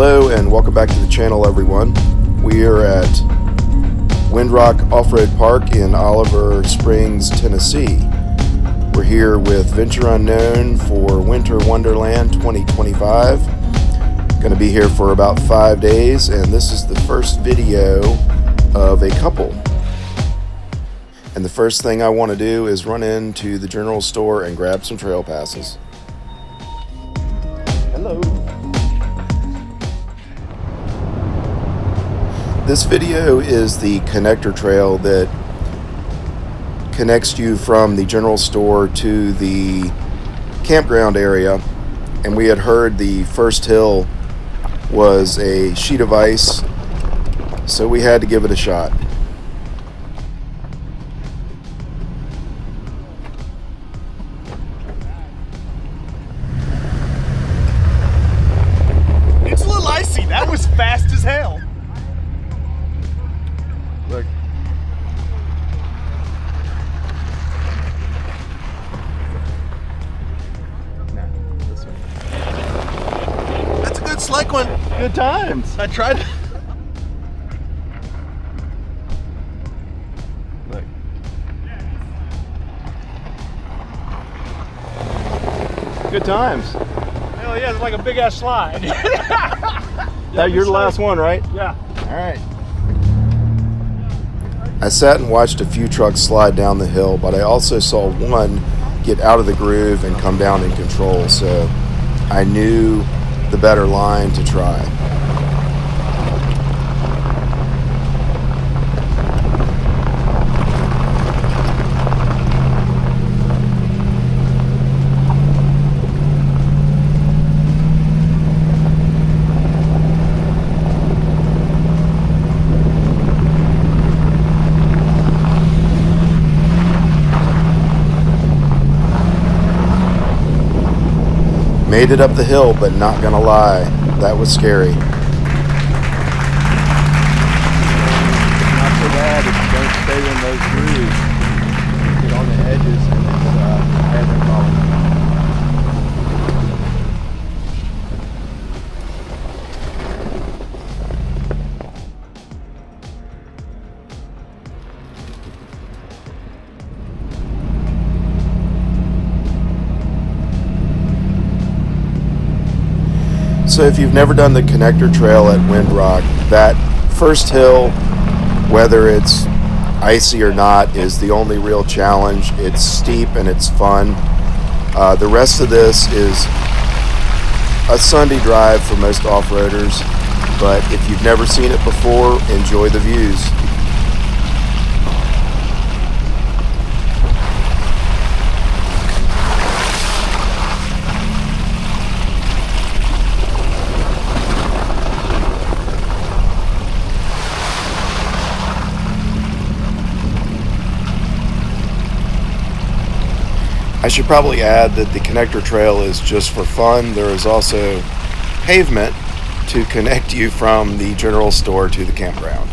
Hello and welcome back to the channel, everyone. We are at Windrock Off-Road Park in Oliver Springs, Tennessee. We're here with Venture Unknown for Winter Wonderland 2025. Going to be here for about 5 days, and this is the first video of a couple. And the first thing I want to do is run into the general store and grab some trail passes. Hello. This video is the connector trail that connects you from the general store to the campground area, and we had heard the first hill was a sheet of ice, so we had to give it a shot. It's a little icy. That was fast as hell. Look. This one. That's a good slick one. Good times. I tried. Look. Good times. Hell yeah, it's like a big ass slide. That you're the last one, right? Yeah. All right. I sat and watched a few trucks slide down the hill, but I also saw one get out of the groove and come down in control, so I knew the better line to try. Made it up the hill, but not gonna lie, that was scary. Not so bad if you don't stay in those grooves. Get on the edges and it's bad no problem. So if you've never done the connector trail at Windrock, that first hill, whether it's icy or not, is the only real challenge. It's steep and it's fun. The rest of this is a Sunday drive for most off-roaders, but if you've never seen it before, enjoy the views. I should probably add that the connector trail is just for fun. There is also pavement to connect you from the general store to the campground.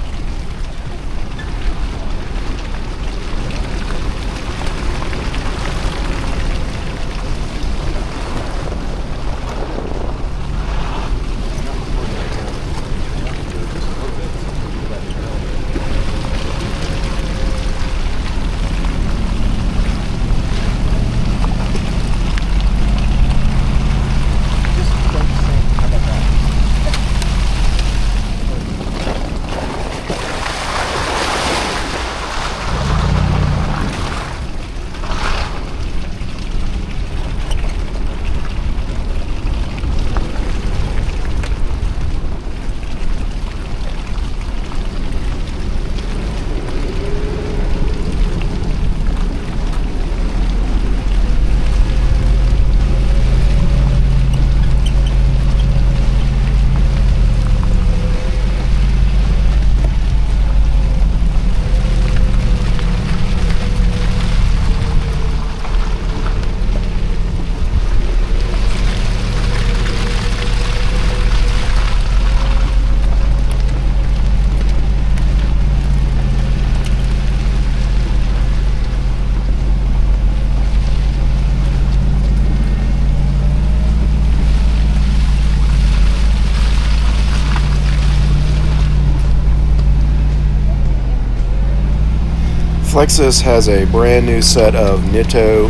Lexus has a brand new set of nitto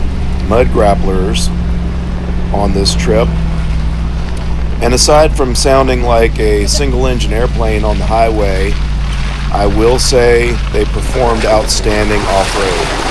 mud grapplers on this trip. And aside from sounding like a single engine airplane on the highway, I will say they performed outstanding off-road.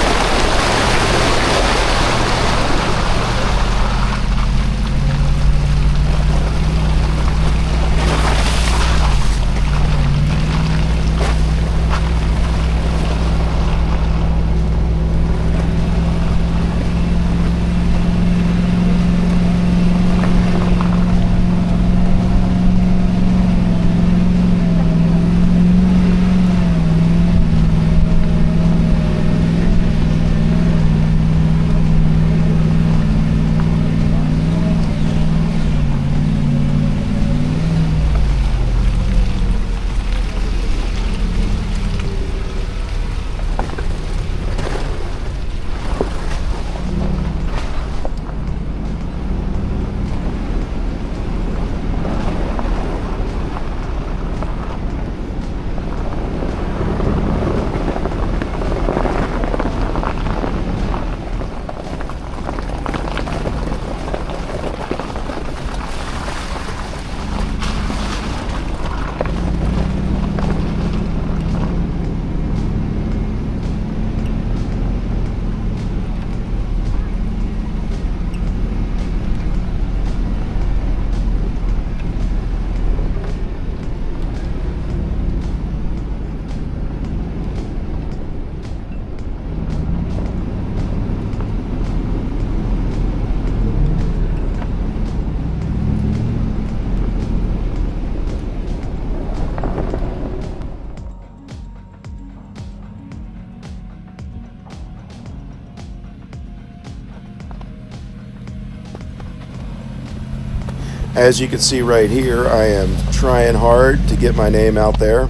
As you can see right here, I am trying hard to get my name out there.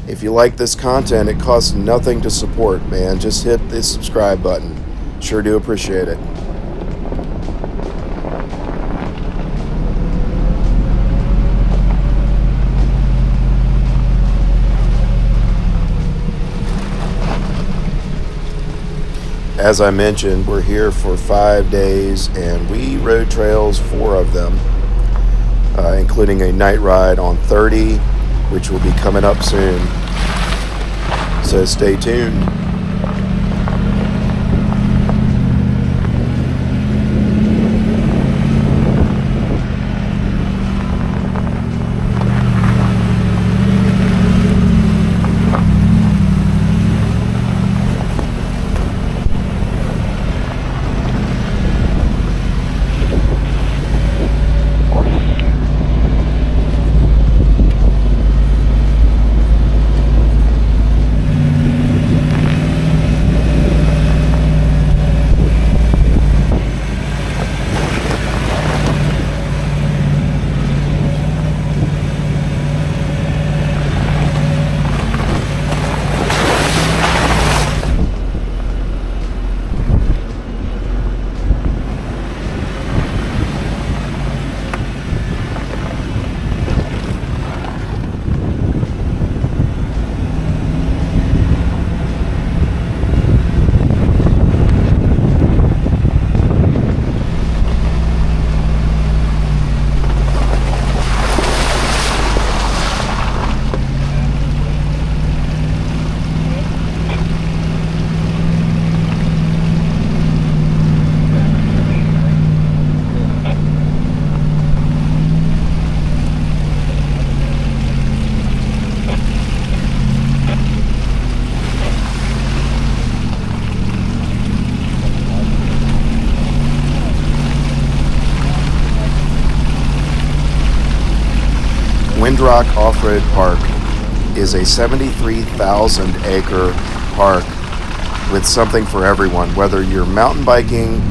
If you like this content, it costs nothing to support, man. Just hit the subscribe button. Sure do appreciate it. As I mentioned, we're here for 5 days and we rode trails, 4 of them, including a night ride on 30, which will be coming up soon. So stay tuned. Windrock Off-Road Park is a 73,000 acre park with something for everyone, whether you're mountain biking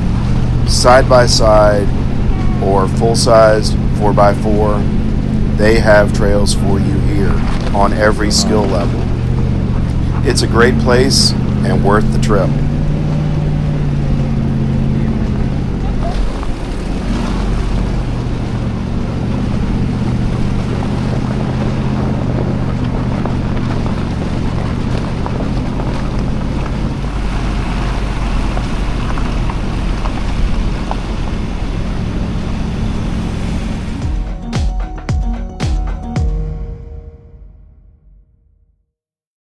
side-by-side or full-sized 4x4. They have trails for you here on every skill level. It's a great place and worth the trip.